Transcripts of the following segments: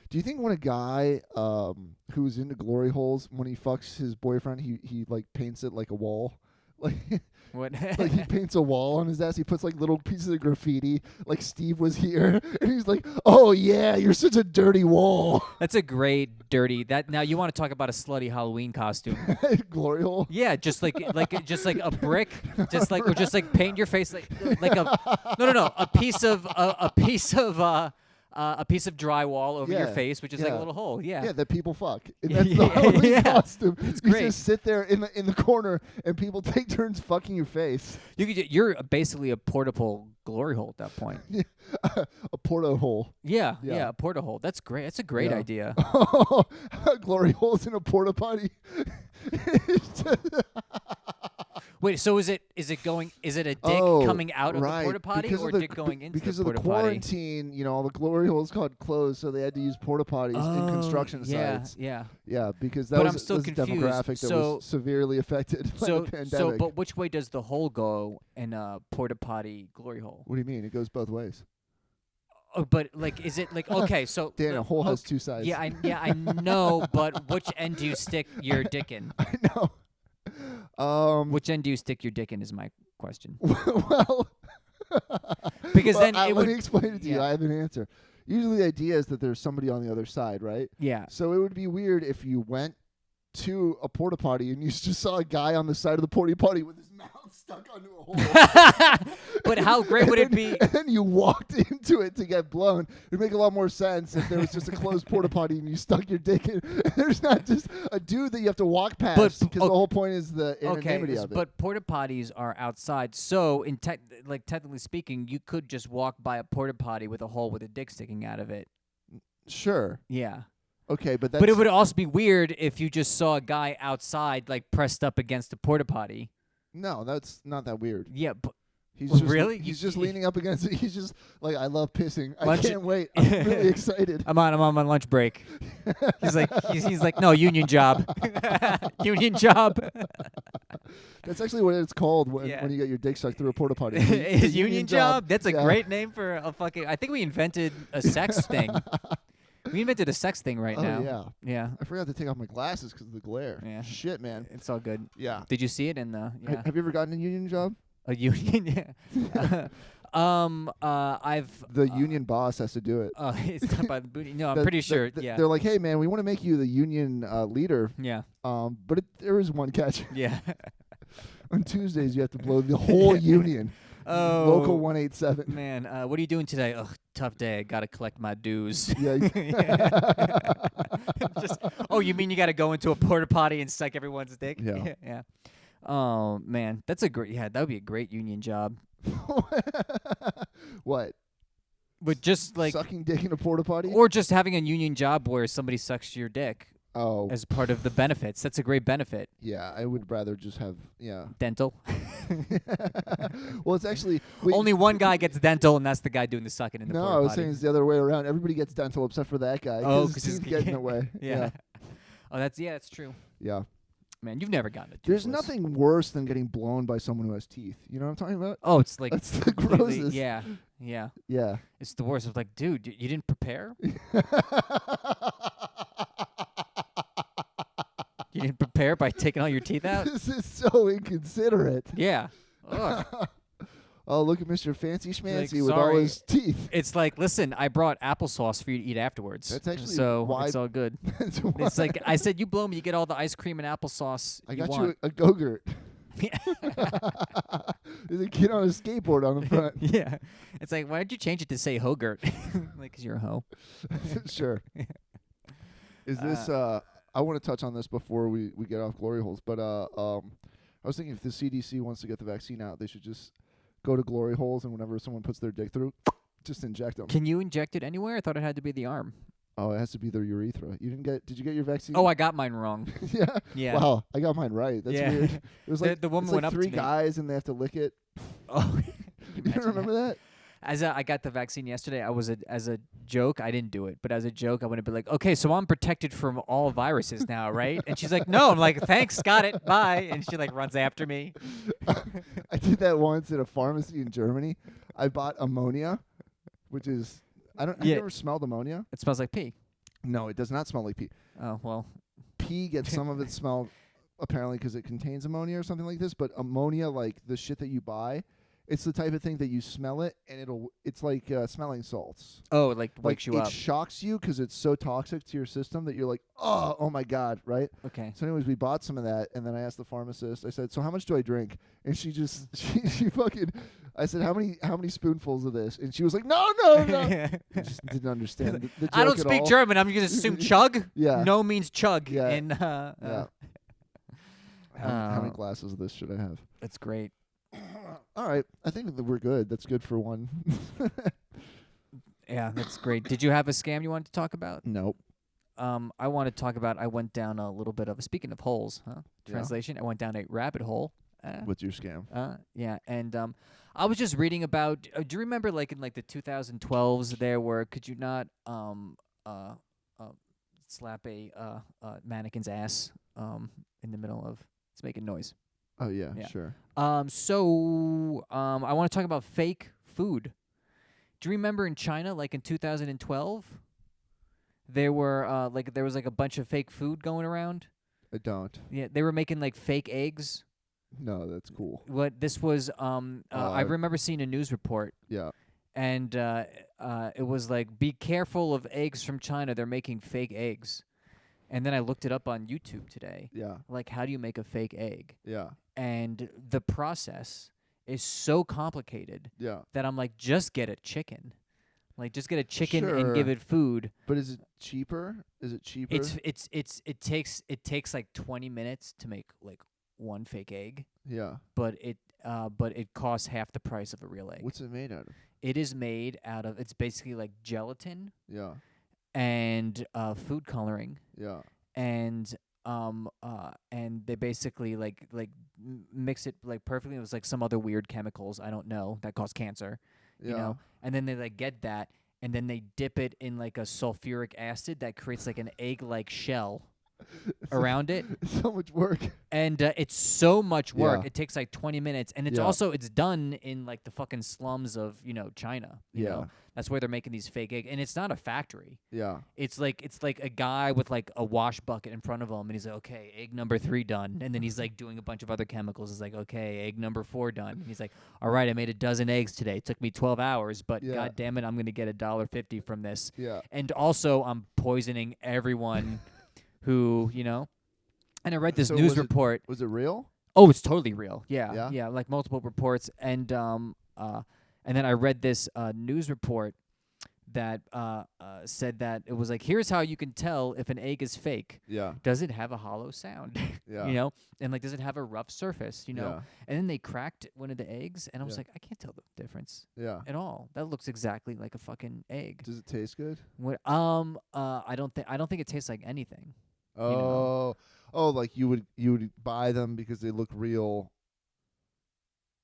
Do you think when a guy who's into glory holes, when he fucks his boyfriend, he like paints it like a wall? Like, What? like he paints a wall on his ass. He puts like little pieces of graffiti, like Steve was here, and he's like, "Oh yeah, you're such a dirty wall." That's a great dirty. That now you want to talk about a slutty Halloween costume? Glory hole. Yeah, just like a brick, just like paint your face like a piece of a piece of drywall over your Yeah, face, which is like a little hole. Yeah. Yeah, that people fuck. And that's the Halloween Yeah. costume. It's You great. just sit there in the corner, and people take turns fucking your face. You're basically a portable glory hole at that point. A porta hole. Yeah, Yeah. a porta hole. That's great. That's a great Yeah. idea. Glory holes in a porta potty. Wait, so is it a dick coming out of the porta potty or dick going into because the of the porta potty? quarantine? You know, all the glory holes got closed, so they had to use porta potties in construction sites. Yeah. Yeah, because that But was, I'm still was a confused. demographic that So- was severely affected by the pandemic. But which way does the hole go in a porta potty glory hole? What do you mean? It goes both ways. Oh, but like, is it like okay? So Dan, a hole has two sides. Yeah, I know. But which end do you stick your dick in? I know. Which end do you stick your dick in? Is my question. Well, Because then let it me would. explain it to you. yeah. I have an answer. Usually, the idea is that there's somebody on the other side, right? Yeah. So it would be weird if you went to a porta potty and you just saw a guy on the side of the porta potty with his mouth stuck onto a hole. But how great would it be? And then you walked into it to get blown. It'd make a lot more sense if there was just a closed porta potty and you stuck your dick in. There's not just a dude that you have to walk past because the whole point is the anonymity of it. But porta potties are outside, so technically speaking, you could just walk by a porta potty with a hole with a dick sticking out of it. Sure. Yeah. Okay, but that's... But it would also be weird if you just saw a guy outside, like pressed up against a porta potty. No, that's not that weird. Yeah, but He's Well, just really? He's You- just leaning up against it. He's just like, I love pissing. I Lunch- can't wait. I'm really excited. I'm on my lunch break. He's like, no, union job, union job. That's actually what it's called when Yeah. you get your dick sucked through a porta potty. Union job. That's a Yeah. great name for a fucking. I think we invented a sex thing. We invented a sex thing right Oh now. yeah. Yeah. I forgot to take off my glasses because of the glare. Yeah. Shit, man. It's all good. Yeah. Did you see it in the? Yeah. Have you ever gotten a union job? A union. Yeah. I've. The union boss has to do it. It's done by the booty. No, I'm pretty sure. Yeah. They're like, hey man, we want to make you the union leader. Yeah. But there is one catch. Yeah. On Tuesdays, you have to blow the whole union. Oh. Local 187. Man, what are you doing today? Ugh, tough day. I gotta collect my dues. Yeah. You mean you gotta go into a porta potty and suck everyone's dick? Yeah. Yeah. Oh man, that's a great. Yeah, that would be a great union job. What? But just like, Sucking dick in a porta potty? or just having a union job where somebody sucks your dick Oh. as part of the benefits. That's a great benefit. Yeah, I would rather just have, yeah. Dental. Well, it's actually... Only one guy gets dental, and that's the guy doing the sucking in the No, porta I was potty. saying it's the other way around. Everybody gets dental except for that guy. Oh, 'cause 'cause his he's teeth get in the way. Yeah. Oh, that's true. Yeah. Man, you've never gotten it. There's nothing worse than getting blown by someone who has teeth. You know what I'm talking about? Oh, it's like That's the completely- grossest. Yeah, yeah. Yeah. It's the worst. It's like, dude, you didn't prepare. You didn't prepare by taking all your teeth out. This is so inconsiderate. Yeah. Ugh. Oh, look at Mr. Fancy Schmancy with all sorry. his teeth. It's like, listen, I brought applesauce for you to eat afterwards. That's actually so why- it's all good. That's It's why like I said, you blow me, you get all the ice cream and applesauce. I you got want. you a Go-Gurt. There's a kid on a skateboard on the front. Yeah. It's like, why did you change it to say Hogurt? Like, 'cause you're a hoe. Sure. Is this I want to touch on this before we get off glory holes, but I was thinking if the CDC wants to get the vaccine out, they should just go to glory holes and whenever someone puts their dick through, just inject them. Can you inject it anywhere? I thought it had to be the arm. Oh, it has to be their urethra. Did you get your vaccine? Oh, I got mine wrong. yeah. Yeah. Wow, I got mine right. That's Yeah. weird. It was The- like the woman it's like went up to 3 me. guys and they have to lick it. Oh, You don't remember that? I got the vaccine yesterday, as a joke, I didn't do it, but as a joke, I would have been like, okay, so I'm protected from all viruses now, right? And she's like, no. I'm like, thanks, got it, bye. And she like runs after me. I did that once at a pharmacy in Germany. I bought ammonia, which is have you Yeah. ever smelled ammonia? It smells like pee. No, it does not smell like pee. Oh well. Pee gets some of its smell apparently because it contains ammonia or something like this. But ammonia, like the shit that you buy, it's the type of thing that you smell it and it's like smelling salts. Oh, it like wakes Like you it up. shocks you because it's so toxic to your system that you're like, oh my god, right? Okay. So anyways, we bought some of that, and then I asked the pharmacist. I said, "So how much do I drink?" And she just she fucking. I said, "How many spoonfuls of this?" And she was like, "No." I just didn't understand the I don't joke at speak all. German. I'm gonna assume chug. Yeah. No means chug. Yeah. And Yeah. How many glasses of this should I have? That's great. All right, I think that we're good. That's good for one. Yeah, that's great. Did you have a scam you wanted to talk about? Nope. I want to talk about. I went down a little bit of. Speaking of holes, huh? Yeah. Translation. I went down a rabbit hole. What's your scam? Yeah, and I was just reading about. Do you remember, like in like the 2012s, there were could you not slap a mannequin's ass in the middle of it's making noise. Oh yeah. Yeah. Sure. I want to talk about fake food. Do you remember in China, like in 2012, there were there was like a bunch of fake food going around? I don't. Yeah, they were making like fake eggs. No, that's cool. What this was I remember seeing a news report Yeah. and it was like be careful of eggs from China, they're making fake eggs. And then I looked it up on YouTube today. Yeah. Like how do you make a fake egg? Yeah. And the process is so complicated Yeah. that I'm like, just get a chicken. Like, just get a chicken Sure. and give it food. But is it cheaper? Is it cheaper? It takes like 20 minutes to make like one fake egg, Yeah. but it costs half the price of a real egg. What's it made out of? It is made out of it's basically like gelatin Yeah. and food coloring Yeah. and they basically like mix it like perfectly. It was like some other weird chemicals I don't know that cause cancer, Yeah. you know. And then they like get that, and then they dip it in like a sulfuric acid that creates like an egg-like shell around it. It's so much work. And it's so much work. Yeah. It takes like 20 minutes, and it's Yeah. also it's done in like the fucking slums of China. You Yeah. know? That's where they're making these fake eggs, and it's not a factory. Yeah. It's like a guy with like a wash bucket in front of him, and he's like, okay, egg number 3 done, and then he's like doing a bunch of other chemicals. He's like, okay, egg number 4 done. And he's like, all right, I made a dozen eggs today. It took me 12 hours, but Yeah. god damn it, I'm gonna get $1.50 from this. Yeah. And also, I'm poisoning everyone who And I read this So news was it- report. Was it real? Oh, it's totally real. Yeah? Yeah, like multiple reports, and then I read this news report that said that it was like, here's how you can tell if an egg is fake. Yeah. Does it have a hollow sound? Yeah. And like, does it have a rough surface? Yeah. And then they cracked one of the eggs, and I was Yeah. like, I can't tell the difference Yeah. at all. That looks exactly like a fucking egg. Does it taste good? What? I don't think it tastes like anything. Oh. Oh, like you would buy them because they look real,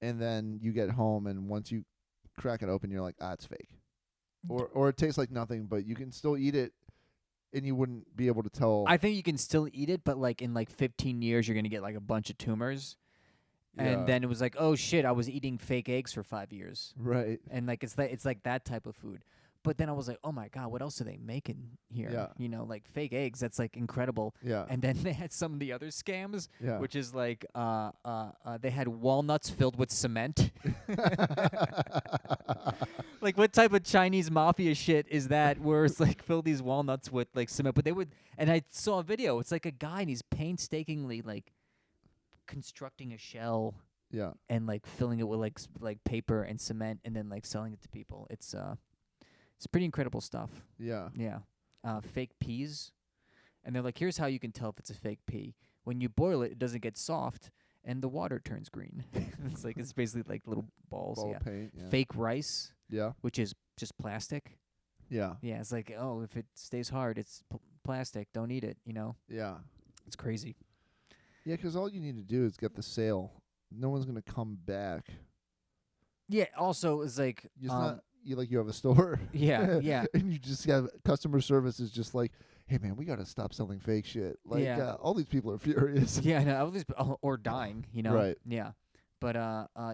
and then you get home and once you crack it open, you're like, it's fake. Or it tastes like nothing, but you can still eat it, and you wouldn't be able to tell. I think you can still eat it, but like in like 15 years, you're gonna get like a bunch of tumors. Yeah. And then it was like, oh shit, I was eating fake eggs for 5 years, Right. and like it's like that type of food. But then I was like, oh my god, what else are they making here? Yeah. Like fake eggs. That's like incredible. Yeah. And then they had some of the other scams, Yeah. which is like they had walnuts filled with cement. Like, what type of Chinese mafia shit is that? Where it's like fill these walnuts with like cement, but they would. And I saw a video. It's like a guy and he's painstakingly like constructing a shell Yeah. and like filling it with like paper and cement and then like selling it to people. It's pretty incredible stuff. Yeah. Yeah. Fake peas. And they're like, here's how you can tell if it's a fake pea. When you boil it, it doesn't get soft and the water turns green. It's basically like little balls. Ball Yeah. of paint. Yeah. Fake rice, Yeah. which is just plastic. Yeah. Yeah, it's like, oh, if it stays hard, it's plastic. Don't eat it, Yeah. It's crazy. Yeah, 'cause all you need to do is get the sale. No one's gonna come back. Yeah, also, it's like, It's not you have a store. yeah, yeah. And you just have customer service is just like, hey man, we gotta stop selling fake shit. Like Yeah. all these people are furious. Yeah, I know. At least, or dying, Right. Yeah. But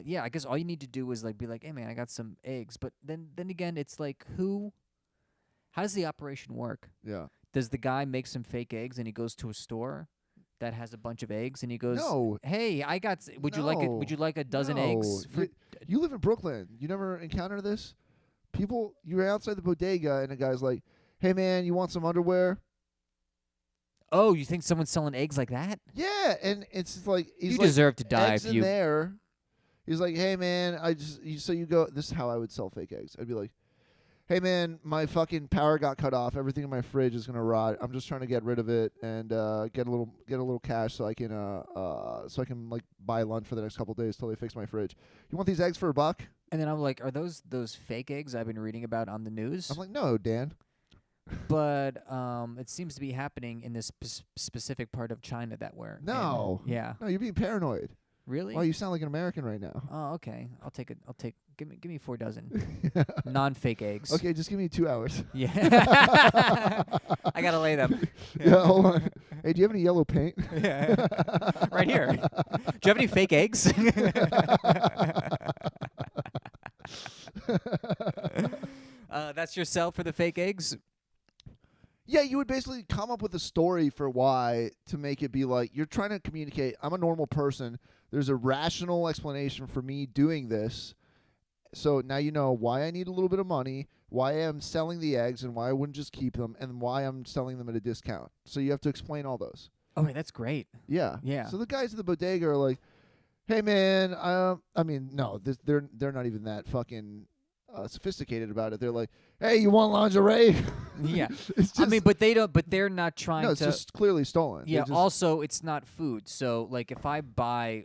yeah, I guess all you need to do is like be like, hey man, I got some eggs. But then again, it's like, how does the operation work? Yeah. Does the guy make some fake eggs and he goes to a store that has a bunch of eggs and he goes, No. "Hey, I got. Would you like it? Would you like a dozen eggs?" For You live in Brooklyn. You never encountered this? People, you're outside the bodega and a guy's like, "Hey man, you want some underwear?" Oh, you think someone's selling eggs like that? Yeah, and it's just like he's You like, deserve to die eggs if in you. there. He's like, "Hey man, so you go." This is how I would sell fake eggs. I'd be like, "Hey man, my fucking power got cut off. Everything in my fridge is gonna rot. I'm just trying to get rid of it and get a little cash so I can like buy lunch for the next couple days till they fix my fridge. You want these eggs for $1?" And then I'm like, are those fake eggs I've been reading about on the news? I'm like, "No, Dan." But it seems to be happening in this specific part of China that we're No. in. Yeah. No, you're being paranoid. Really? Well, you sound like an American right now. Oh, okay. I'll take it. Give me 4 dozen non-fake eggs. Okay, just give me 2 hours. Yeah. I gotta lay them. Yeah, hold on. Hey, do you have any yellow paint? Yeah. Right here. Do you have any fake eggs? That's your sell for the fake eggs? Yeah, you would basically come up with a story for why to make it be like, you're trying to communicate, I'm a normal person. There's a rational explanation for me doing this. So now you know why I need a little bit of money, why I'm selling the eggs, and why I wouldn't just keep them, and why I'm selling them at a discount. So you have to explain all those. Oh, that's great. Yeah. Yeah. So the guys at the bodega are like, "Hey man, I mean, no, they're not even that fucking sophisticated about it. They're like, "Hey, you want lingerie?" Yeah. It's just, I mean, but they're not trying no, it's to. just clearly stolen. Yeah. Just, Also, it's not food. So, like, if I buy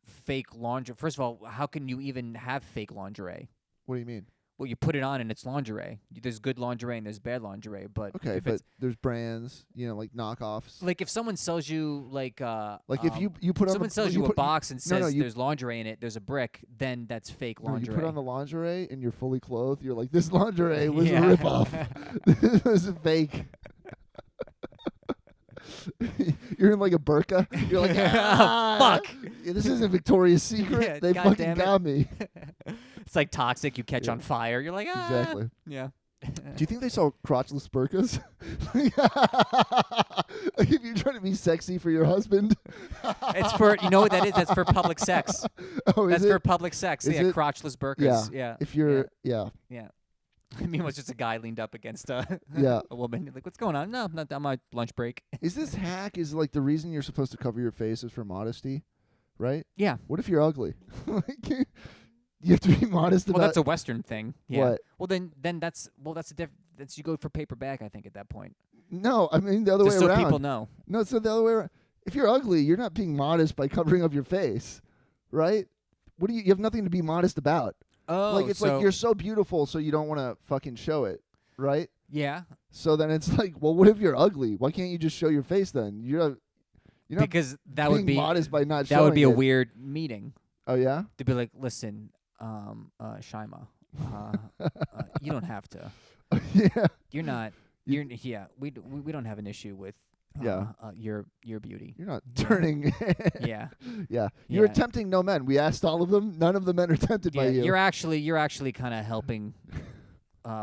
fake lingerie, first of all, how can you even have fake lingerie? what do you mean? Well, you put it on and it's lingerie. There's good lingerie and there's bad lingerie. But Okay, if but it's there's brands, like knockoffs. like if someone sells you Like if you put on someone the, sells you a box and says you- there's lingerie in it, there's a brick, then that's fake no, lingerie. you put on the lingerie and you're fully clothed. You're like, this lingerie was Yeah. a ripoff. This was fake. You're in like a burqa. You're like, Fuck. Yeah, this isn't Victoria's Secret. Yeah, they God fucking damn it. got me. It's like toxic. You catch Yeah. on fire. You're like, ah. Exactly. Yeah. Do you think they sell crotchless burqas? Like if you're trying to be sexy for your husband. It's for what that is. That's for public sex. Oh, That's is for it? public sex. Is Yeah, it? crotchless burqas. Yeah. If you're, yeah. Yeah. I mean, it was just a guy leaned up against a Yeah. a woman. You're like, what's going on? No, I'm not on my lunch break. Is this hack? Is like the reason you're supposed to cover your face is for modesty, right? Yeah. What if you're ugly? Like, you have to be modest Well, about. that's a Western thing. Yeah. What? Well, then that's a that's you go for paperback. I think at that point, No, I mean the other just way so around. people know. No, it's the other way around. If you're ugly, you're not being modest by covering up your face, right? What do you have nothing to be modest about. Oh, Like it's so like you're so beautiful, so you don't want to fucking show it, right? yeah, So then it's like, well, what if you're ugly? Why can't you just show your face then? You're not because that being would be modest by not that showing would be a it. weird meeting. Oh yeah? To be like, listen, Shaima, you don't have to. Yeah. You're not. You're yeah. We don't have an issue with Yeah. your beauty. You're not turning. Yeah. Yeah. You're Yeah. tempting no men. We asked all of them. None of the men are tempted by Yeah. you. You're actually kind of helping.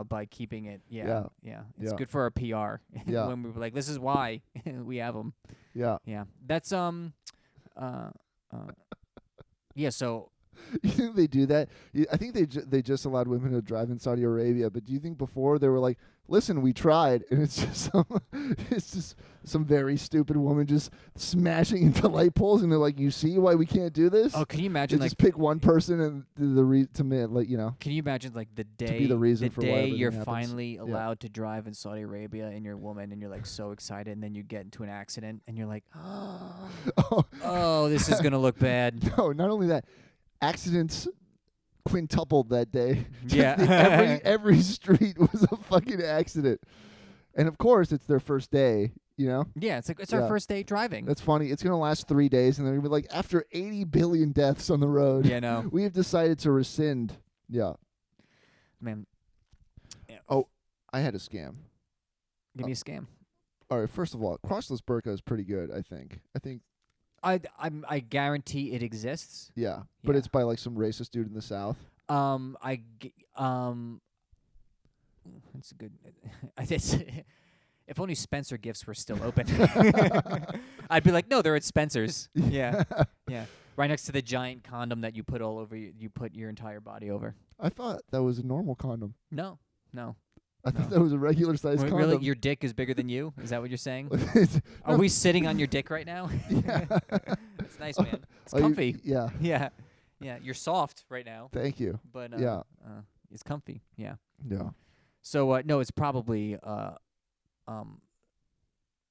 By keeping it, Yeah. it's Yeah. good for our PR. Yeah. When we were like, this is why we have them. Yeah. Yeah, that's yeah. So You think they do that? I think they just allowed women to drive in Saudi Arabia. But do you think before they were like, listen, we tried, and it's just some very stupid woman just smashing into light poles, and they're like, you see why we can't do this? can you They imagine like just pick one person and Can you imagine like the day be the reason for why everything you're happens. finally Yeah. allowed to drive in Saudi Arabia and you're a woman and you're like so excited and then you get into an accident and you're like, oh, this is gonna look bad. No, not only that, accidents quintupled that day. Just Yeah. every street was a fucking accident, and of course it's their first day. Yeah, it's like it's Yeah. our first day driving. That's funny. It's gonna last 3 days, and they're gonna be like, after 80 billion deaths on the road, Yeah, no, we have decided to rescind. Yeah. man. I had a scam. Give me a scam. All right. First of all, crotchless burqa is pretty good. I think. I guarantee it exists. Yeah, but Yeah. it's by like some racist dude in the South. It's a good. If only Spencer Gifts were still open. I'd be like, no, they're at Spencer's. Yeah. Yeah. Right next to the giant condom that you put all over you put your entire body over. I thought that was a normal condom. No. I thought that was a regular size condom. Really, your dick is bigger than you? Is that what you're saying? Are No. we sitting on your dick right now? Yeah. It's nice, man. It's comfy. Yeah. Yeah. Yeah. You're soft right now. Thank you. But Yeah. it's comfy. Yeah. Yeah. So no, it's probably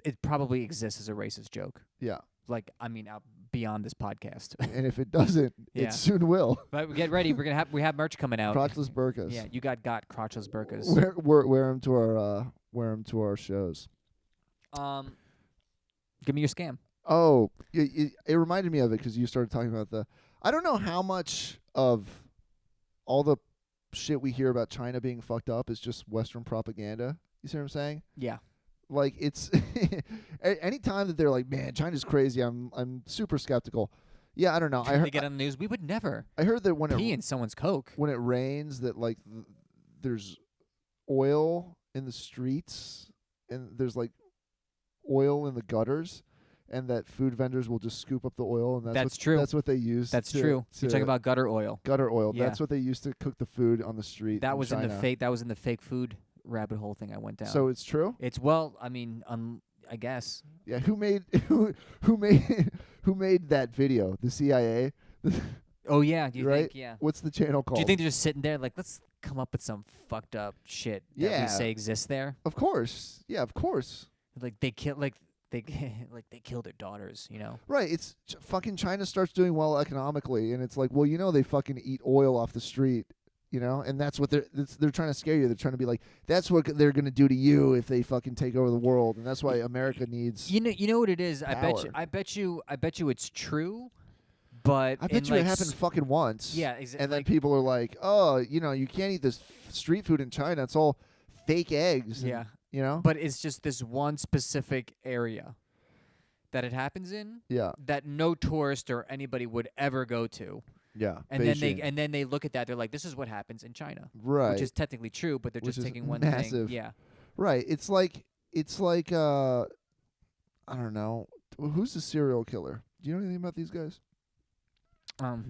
it probably exists as a racist joke. Yeah. Like, I mean, beyond this podcast. And if it doesn't, Yeah. it soon will. But get ready. We have merch coming out. Crotchless burkas. Yeah, you got crotchless burkas. Wear them to our shows. Give me your scam. Oh, it reminded me of it because you started talking about I don't know how much of all the shit we hear about China being fucked up is just Western propaganda. You see what I'm saying? Yeah. Like, it's any time that they're like, man, China's crazy, I'm super skeptical. Yeah, I don't know. They get on the news. We would never I heard that when pee in someone's Coke. when it rains, that like there's oil in the streets and there's like oil in the gutters, and that food vendors will just scoop up the oil, and That's true. That's what they use. That's true. You're talking about gutter oil. gutter oil. Yeah. That's what they used to cook the food on the street. That in was China. in the fake food rabbit hole thing I went down. So it's true. It's I mean, I guess. Yeah. Who made who made that video? The CIA. Oh yeah, do you Right? think? Yeah. What's the channel called? Do you think they're just sitting there like, let's come up with some fucked up shit that Yeah. we say exists there? Of course. Yeah. Of course. Like they kill they kill their daughters, you know. Right. It's fucking China starts doing well economically, and it's like, well, they fucking eat oil off the street. And that's what they're trying to scare you. They're trying to be like, that's what they're gonna do to you if they fucking take over the world, and that's why America needs. You know what it is. Power. I bet you it's true, but I bet you it happened fucking once. Yeah, exactly. And then people are like, oh, you can't eat this street food in China. It's all fake eggs. Yeah. But But it's just this one specific area that it happens in. yeah, That no tourist or anybody would ever go to. yeah. And Beijing. then they look at that. They're like, this is what happens in China, right, which is technically true, but they're Which just is taking one massive. thing. Yeah. right. It's like I don't know, who's the serial killer? Do you know anything about these guys?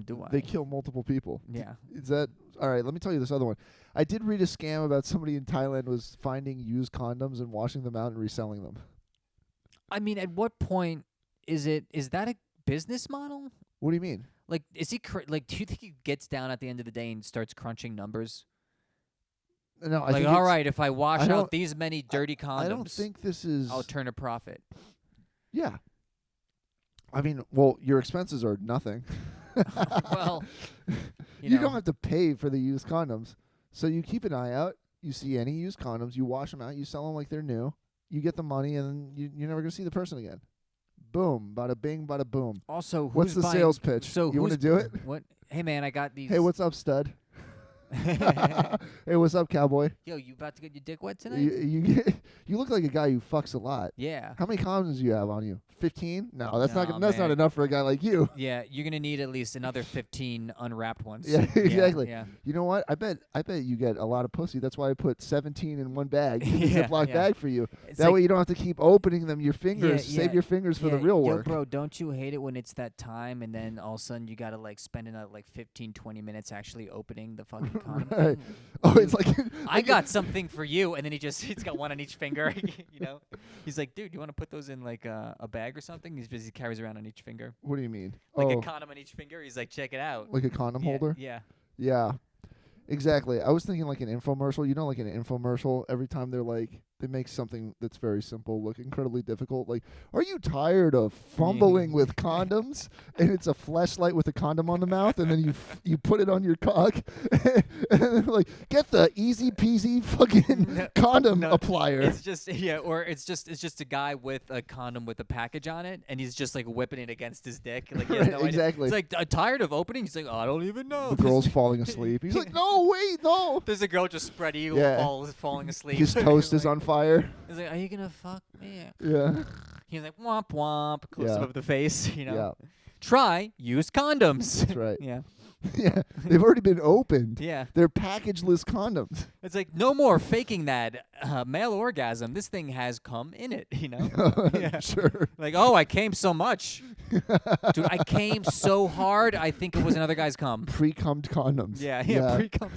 Do I? They kill multiple people. Yeah. Is that all right? Let me tell you this other one. I did read a scam about somebody in Thailand was finding used condoms and washing them out and reselling them. I mean, at what point is that a business model? What do you mean? Like, is he do you think he gets down at the end of the day and starts crunching numbers? No, I Like, think all it's- right, if I wash I don't- out these many dirty condoms, I don't think this is. I'll turn a profit. Yeah. I mean, well, your expenses are nothing. Well, you don't have to pay for the used condoms. So you keep an eye out. You see any used condoms, you wash them out, you sell them like they're new. You get the money, and then you're never going to see the person again. Boom. Bada bing, bada boom. Also, What's who's the buying, sales pitch? So You want to who's- do it? What? Hey man, I got these. Hey, what's up, stud? Hey, what's up, cowboy? Yo, you about to get your dick wet tonight? You look like a guy who fucks a lot. Yeah. How many condoms do you have on you? 15? No, that's No, not that's not man. enough for a guy like you. Yeah, you're gonna need at least another 15 unwrapped ones. Yeah, exactly. Yeah. You know what? I bet you get a lot of pussy. That's why I put 17 in one bag, in Yeah, a Ziploc yeah. bag for you. It's That like- way you don't have to keep opening them. Your fingers, Yeah, save yeah, your fingers for the yeah, real yo, work. bro, don't you hate it when it's that time and then all of a sudden you gotta like spend another like 15, 20 minutes actually opening the fucking condom Right. thing? Oh, Dude, it's like I got something for you, and then he's got one on each finger. He's like, dude, you want to put those in like a bag or something? He carries around on each finger, What do you mean? like oh, a condom on each finger. He's like, check it out. like a condom Yeah, holder? Yeah. Yeah. Exactly. I was thinking like an infomercial. You know, like an infomercial, every time they make something that's very simple look incredibly difficult. Like, are you tired of fumbling with condoms? And it's a fleshlight with a condom on the mouth, and then you put it on your cock, and then like, get the easy peasy fucking condom applier. It's just it's just a guy with a condom with a package on it, and he's just like whipping it against his dick. Like he has no idea. Exactly. He's like, tired of opening. He's like, oh, I don't even know. The girl's falling asleep. He's like, no, wait, no. There's a girl just spread eagle falling asleep. His toast is on fire. He's like, are you gonna fuck me? Yeah. He's like, womp womp, close Yeah. up of the face. Yeah. Try used condoms. That's right. Yeah. Yeah, they've already been opened. Yeah. They're packageless condoms. It's like, no more faking that male orgasm. This thing has cum in it, Yeah. Sure. Like, oh, I came so much. Dude, I came so hard, I think it was another guy's cum. Pre-cummed condoms. Yeah. Pre-cum.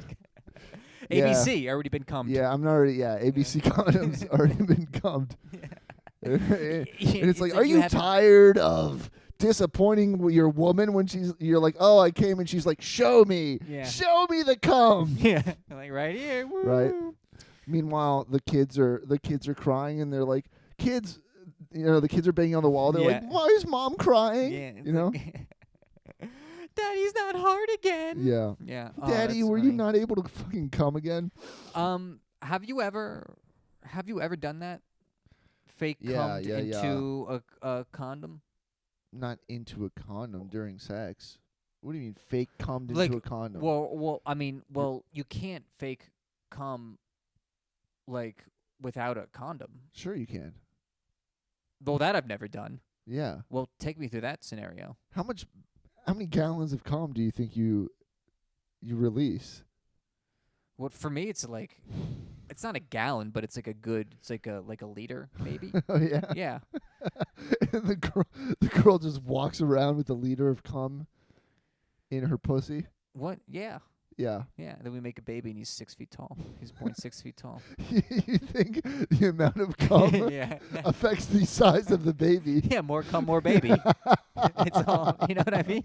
Yeah. ABC, already been cummed. Yeah, I'm not already. Yeah, ABC condoms already been cummed. And it's like, are you tired of disappointing your woman when you're like, oh, I came, and she's like, show me, show me the cum. Yeah, like right here. Woo. Right. Meanwhile, the kids are crying, and they're like, kids, the kids are banging on the wall. They're like, why is mom crying? Yeah, like, Daddy's not hard again. Yeah. Yeah. Daddy, were you not able to fucking come again? Have you ever done that? Fake cum into a condom? Not into a condom during sex. What do you mean fake cummed into a condom? Well, you can't fake cum like without a condom. Sure you can. Well, that I've never done. Yeah. Well, take me through that scenario. How many gallons of cum do you think you release? Well, for me, it's like, it's not a gallon, but it's like a liter, maybe. Oh yeah. Yeah. And the girl just walks around with a liter of cum in her pussy. What? Yeah. Yeah. Yeah. Then we make a baby, and he's 6 feet tall. He's born 6 feet tall. You think the amount of cum affects the size of the baby? Yeah, more cum, more baby. It's all, you know what I mean?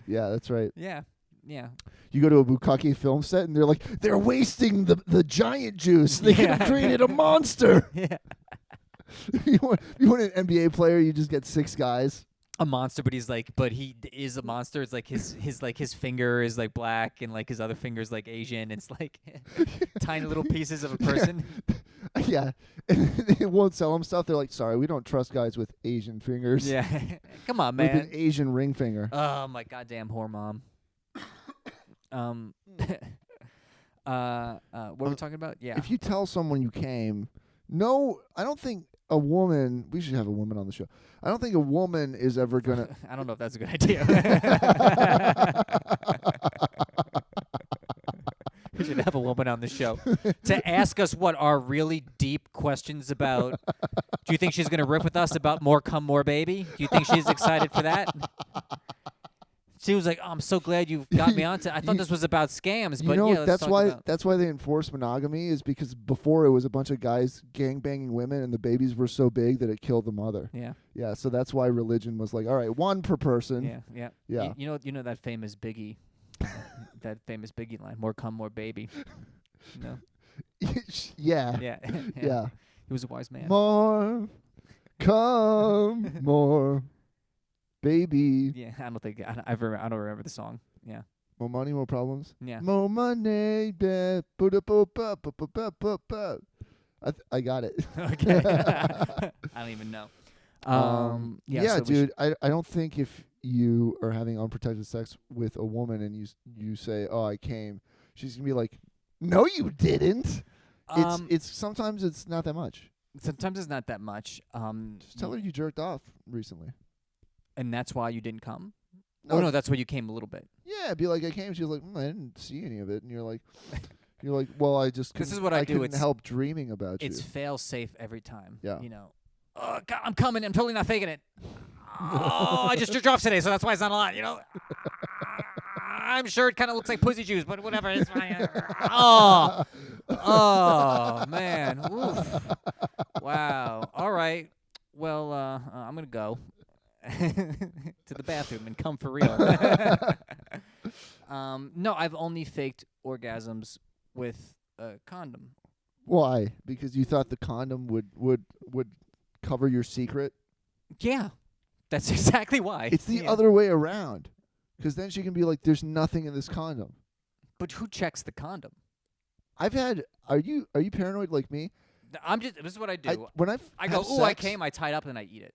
Yeah, that's right. Yeah. Yeah. You go to a bukkake film set, and they're like, they're wasting the giant juice. They could have created a monster. Yeah. you want an NBA player, you just get 6 guys. A monster, but he is a monster. It's like his finger is like black, and like his other finger is like Asian. It's like tiny little pieces of a person. Yeah. And they won't sell them stuff. They're like, sorry, we don't trust guys with Asian fingers. Yeah. Come on, man. With an Asian ring finger. Oh, my goddamn whore mom. What are we talking about? Yeah. If you tell someone you came, no, I don't think a woman, we should have a woman on the show. I don't think a woman is ever going to. I don't know if that's a good idea. We should have a woman on the show to ask us what are really deep questions about. Do you think she's going to riff with us about more cum, more baby? Do you think she's excited for that? She was like, "Oh, I'm so glad you got me onto. I thought this was about scams, but yeah, that's why they enforce monogamy is because before it was a bunch of guys gangbanging women, and the babies were so big that it killed the mother. Yeah, yeah. So that's why religion was like, all right, 1 per person. Yeah. You know that famous Biggie, line: "More cum, more baby." No. Yeah. Yeah. Yeah. He was a wise man. More cum, more. Baby. Yeah, I don't remember the song. Yeah. More money, more problems. Yeah. More money. I got it. Okay. I don't even know. Yeah, so dude. I don't think if you are having unprotected sex with a woman and you say, "Oh, I came," she's gonna be like, "No, you didn't." It's sometimes it's not that much. Sometimes it's not that much. Just tell her you jerked off recently. And that's why you didn't come? No. Oh, no, that's why you came a little bit. Yeah, be like, I came. She was like, I didn't see any of it. And you're like, well, I just couldn't, this is what I do. couldn't help dreaming about you. It's fail safe every time. Yeah. You know, oh, God, I'm coming. I'm totally not faking it. Oh, I just jerked off today, so that's why it's not a lot, you know? I'm sure it kind of looks like pussy juice, but whatever. It's fine. Oh, man. Oof. Wow. All right. Well, I'm going to go. To the bathroom and come for real. No, I've only faked orgasms with a condom. Why? Because you thought the condom would cover your secret? Yeah, that's exactly why. It's the other way around. Because then she can be like, "There's nothing in this condom." But who checks the condom? Are you paranoid like me? This is what I do. I go, have ooh, I sex- came. I tied up and I eat it.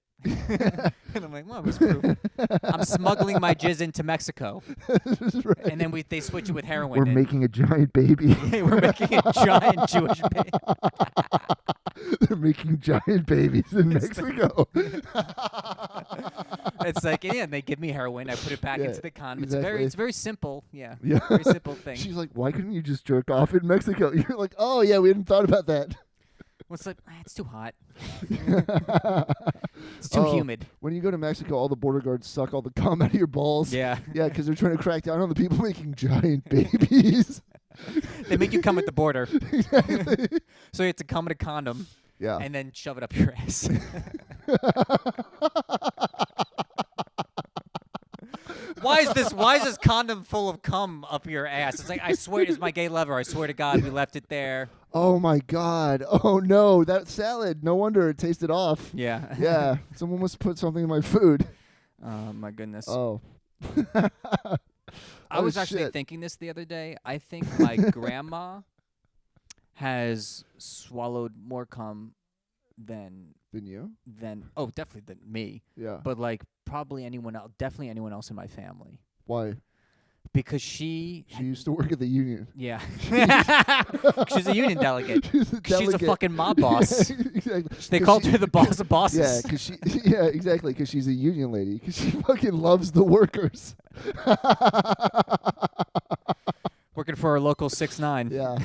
And I'm like, well, what's proof? I'm smuggling my jizz into Mexico, Right. and then they switch it with heroin. We're and making a giant baby. we're making a giant Jewish baby. They're making giant babies in Mexico. It's like, and they give me heroin. I put it back Yeah, into the condom. exactly. It's very simple. Yeah, Yeah. very simple thing. She's like, why couldn't you just jerk off in Mexico? You're like, oh yeah, we hadn't thought about that. Well, it's like, it's too hot. It's too humid. When you go to Mexico, all the border guards suck all the cum out of your balls. Yeah. Yeah, because they're trying to crack down on the people making giant babies. They make you come at the border. Exactly. So you have to come in a condom Yeah. and then shove it up your ass. Why is this condom full of cum up your ass? It's like, I swear, it's my gay lover. I swear to God, we left it there. Oh my God. Oh no, that salad. No wonder it tasted off. Yeah. Yeah. Someone must put something in my food. Oh my goodness. Oh. I was Oh, actually shit. thinking this the other day. I think my grandma has swallowed more cum than Than you? definitely than me, Yeah. but like probably definitely anyone else in my family, Why? because she used to work at the union. yeah. She's a union delegate. She's a She's a delegate. fucking mob boss. Yeah, exactly. They 'Cause called she- her the boss of bosses. Yeah, exactly, because she's a union lady. Because she fucking loves the workers. Working for our local 6'9". Yeah.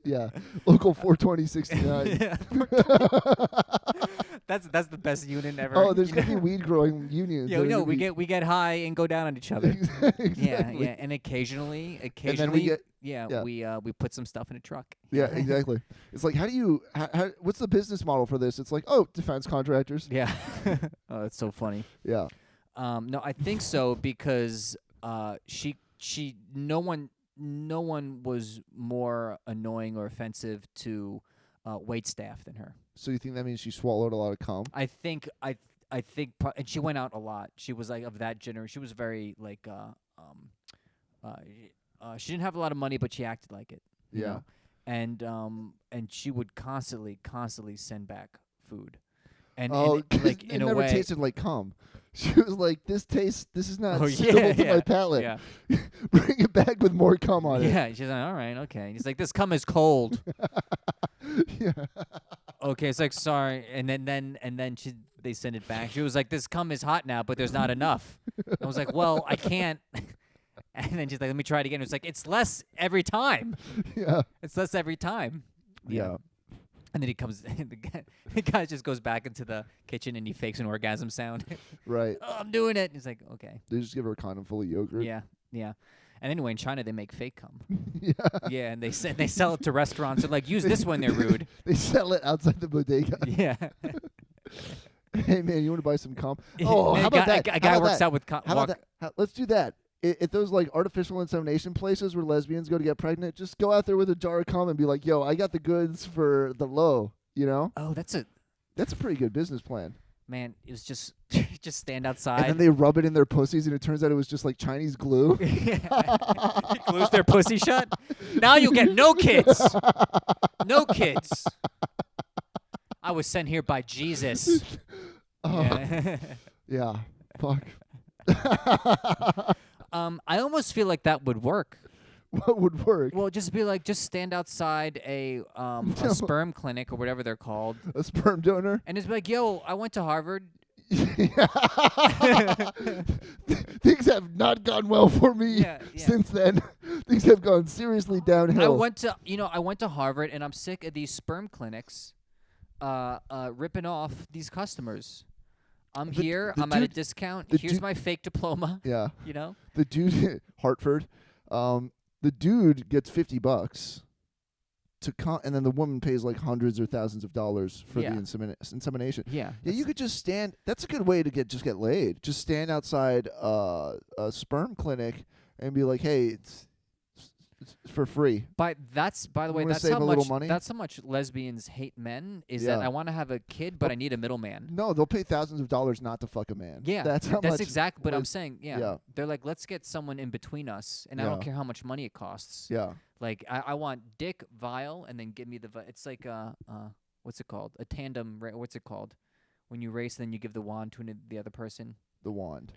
Yeah. Local 42069. Yeah. That's the best union ever. Oh, there's you gonna be know? weed growing unions. Yeah, that are no, gonna we get high and go down on each other. exactly. Yeah, yeah, and occasionally, And then we get yeah, we put some stuff in a truck. yeah, exactly. It's like, what's the business model for this? It's like, oh, defense contractors. Yeah. Oh, that's so funny. Yeah. No, I think so because no one was more annoying or offensive to wait staff than her. So you think that means she swallowed a lot of cum? I think and she went out a lot. She was like of that generation. She was very like she didn't have a lot of money, but she acted like it. You Yeah. know? And she would constantly send back food. And like it in a never way tasted like cum. She was like, this is not Oh, suitable yeah, to yeah, my palate. yeah. Bring it back with more cum on Yeah, she's like, all right, okay. And he's like, this cum is cold. it. Yeah. Okay, it's like, sorry. And then they send it back. She was like, this cum is hot now, but there's not enough. I was like, well, I can't. And then she's like, let me try it again. It's like, it's less every time. Yeah. It's less every time. Yeah. And then he comes, the guy just goes back into the kitchen and he fakes an orgasm sound. Right. Oh, I'm doing it. And he's like, okay. They just give her a condom full of yogurt. Yeah, yeah. And anyway, in China, they make fake cum. Yeah. Yeah, and they sell it to restaurants. They're like, use this when they're rude. They sell it outside the bodega. Yeah. Hey man, you want to buy some cum? Oh, And how about that? A How guy about works that? out with cum. How about that? Let's do that. At those like artificial insemination places where lesbians go to get pregnant, just go out there with a jar of cum and be like, "Yo, I got the goods for the low." You know, Oh, that's a pretty good business plan. man. It was just stand outside. And then they rub it in their pussies, and it turns out it was just like Chinese glue. Glues their pussy shut. Now you'll get no kids. No kids. I was sent here by Jesus. Oh, Yeah. yeah. Fuck. I almost feel like that would work. What would work? Well, just stand outside a sperm clinic or whatever they're called, A sperm donor? and just be like, "Yo, I went to Harvard." Things have not gone well for me Yeah, yeah. since then. Things have gone seriously downhill. I went to Harvard, and I'm sick of these sperm clinics, ripping off these customers. I'm here. the I'm at a dude- discount. the Here's dude- my fake diploma. Yeah. You know. The dude Hartford, the dude gets $50 to and then the woman pays like hundreds or thousands of dollars for Yeah. the insemination. Yeah. Yeah, you could just stand. That's a good way to get laid. Just stand outside a sperm clinic and be like, "Hey, It's for free. By the way, wanna that's save how a little much money? that's how much lesbians hate men. Is that Yeah. I want to have a kid, but I need a middleman. No, they'll pay thousands of dollars not to fuck a man. Yeah, That's how much. exactly. But I'm les- saying, yeah. They're like, let's get someone in between us, and I don't Yeah. care how much money it costs. Yeah. Like I want dick vial, and then give me the. It's like what's it called? A tandem. What's it called? When you race, then you give the wand to the other person. The wand.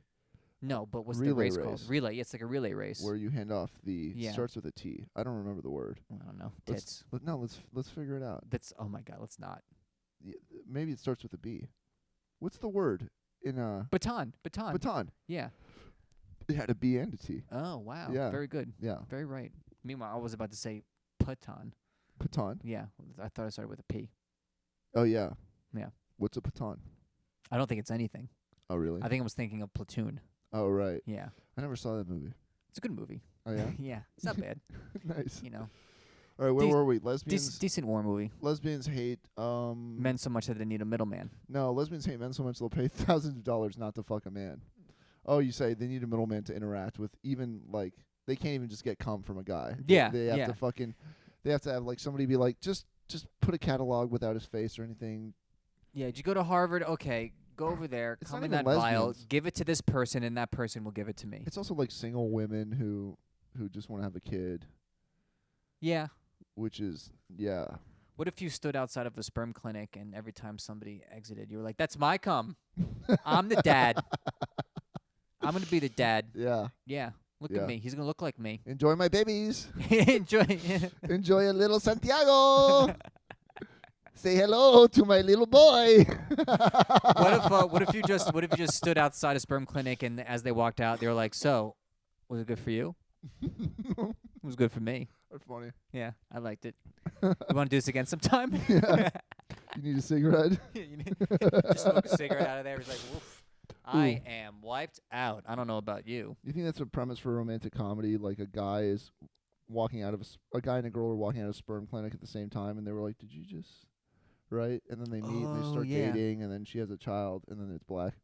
No, but what's the Relay race called? race. Relay. It's like a relay race. Where you hand off the Yeah. starts with a T. I don't remember the word. I don't know. Let's- Tits. Let's figure it out. That's oh my god. Let's not. Maybe it starts with a B. What's the word in Baton. baton? Yeah. It had a B and a T. Oh wow. Yeah. Very good. Yeah. Very right. Meanwhile, I was about to say baton. Baton. Yeah. I thought I started with a P. Oh yeah. Yeah. What's a baton? I don't think it's anything. Oh really? I think I was thinking of Platoon. Oh right. Yeah. I never saw that movie. It's a good movie. Oh yeah. Yeah. It's not bad. Nice. You know. All right, where Dec- were we? Lesbians. Decent war movie. Lesbians hate Men so much that they need a middleman. No, lesbians hate men so much they'll pay thousands of dollars not to fuck a man. Oh, you say they need a middleman to interact with. Even like they can't even just get cum from a guy. Yeah, They have yeah. to fucking. They have to have like somebody be like just put a catalog without his face or anything. Yeah. Did you go to Harvard? Okay. Go over there. It's Come not in even that vial. lesbians. Give it to this person, and that person will give it to me. It's also like single women who just want to have a kid, Yeah. which is yeah. What if you stood outside of a sperm clinic and every time somebody exited, you were like, "That's my cum. I'm the dad. I'm gonna be the dad." Yeah. Yeah. Look Yeah. at me. He's gonna look like me. Enjoy my babies. Enjoy. Enjoy a little Santiago. Say hello to my little boy. What if you just stood outside a sperm clinic and as they walked out, they were like, "So, was it good for you?" It was good for me. That's funny. Yeah, I liked it. You want to do this again sometime? Yeah. You need a cigarette? You need- just smoke a cigarette out of there. He's like, "Woof, I am wiped out." I don't know about you. You think that's a premise for a romantic comedy? Like a guy is walking out of a guy and a girl are walking out of a sperm clinic at the same time, and they were like, "Did you just?" Right, and then they meet and they Oh, start yeah. dating, and then she has a child, and then it's black.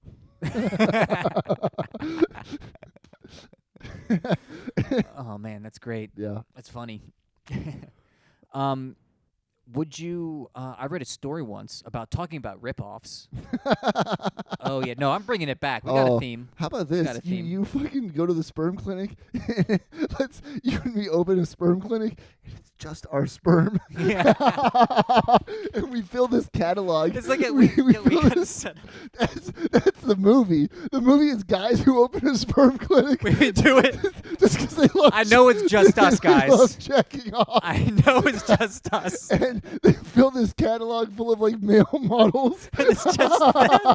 Oh man, that's great. Yeah. That's funny. Would you? I read a story once about talking about ripoffs. Oh yeah, no, I'm bringing it back. We got a Oh, theme. How about got this? a theme. You fucking go to the sperm clinic. You and me open a sperm clinic, and it's just our sperm. Yeah. And we fill this catalog. It's like we we fill got this- that's the movie. The movie is guys who open a sperm clinic we do it. just because they love. I know it's just us, they guys. love jacking off. I know it's just us. And they fill this catalog full of like male models. It's just them.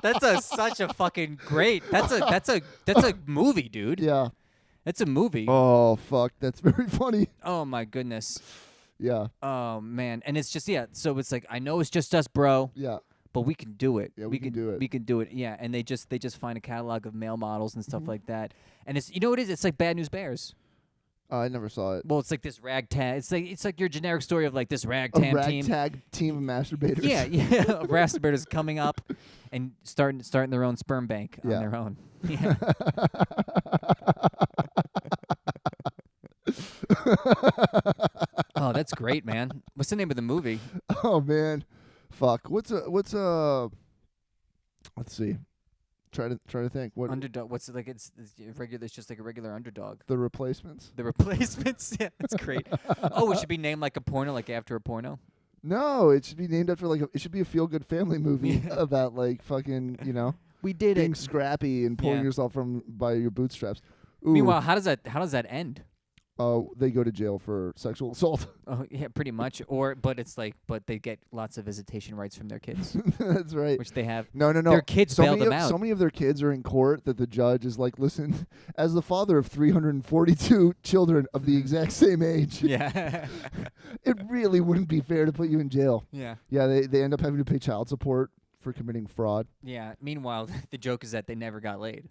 That's such a fucking great. That's a movie, dude. Yeah. That's a movie. Oh fuck, that's very funny. Oh my goodness. Yeah. Oh man, and it's just so it's like I know it's just us, bro, Yeah. but we can do it. Yeah, we can do it. We can do it. Yeah, and they just find a catalog of male models and stuff like that, and it's what it is. It's like Bad News Bears. I never saw it. Well, it's like this ragtag. It's like your generic story of like this A ragtag team. ragtag team of masturbators. Yeah, yeah. Masturbators coming up and starting their own sperm bank on Yeah. their own. Yeah. Oh, that's great, man. What's the name of the movie? Oh man, fuck. What's a Let's see. Try to think. What Underdog. What's it like? It's regular. It's just like a regular underdog. The Replacements? The Replacements. Yeah, that's great. Oh, it should be named like a porno, like after a porno. No, it should be named after it should be a feel good family movie Yeah. about like fucking We did being it. scrappy and pulling Yeah. yourself by your bootstraps. Ooh, Meanwhile, how does that end? they go to jail for sexual assault. Oh, yeah, pretty much. But they get lots of visitation rights from their kids, That's right. which they have. No. Their kids so bail many them of, out. So many of their kids are in court that the judge is like, listen, as the father of 342 children of the exact same age, Yeah. it really wouldn't be fair to put you in jail. Yeah. Yeah, they end up having to pay child support for committing fraud. Yeah. Meanwhile, the joke is that they never got laid.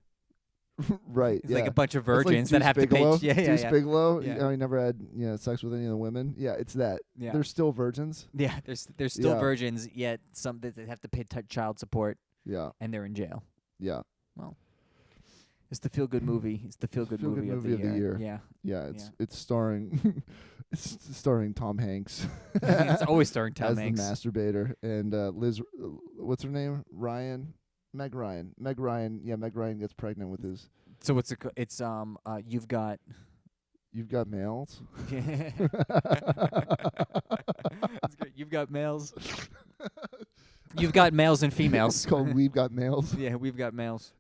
Right. It's yeah. like a bunch of It's like virgins that Deuce have Bigelow. to pay. Deuce Bigelow. Yeah. He never had sex with any of the women. Yeah, it's that. Yeah. They're still virgins. Yeah. They're still Yeah. virgins, yet they have to pay child support, Yeah. and they're in jail. Yeah. It's the feel good movie. It's the feel good Feel-good movie, movie of the year. Yeah. Yeah, it's starring it's starring Tom Hanks. It's always starring Tom as Hanks. the masturbator, and Liz, what's her name? Meg Ryan. Yeah, Meg Ryan gets pregnant with his. So what's it? It's you've got. You've got males. That's great. You've got males. You've got males and females. It's called We've Got Males. Yeah, we've got males.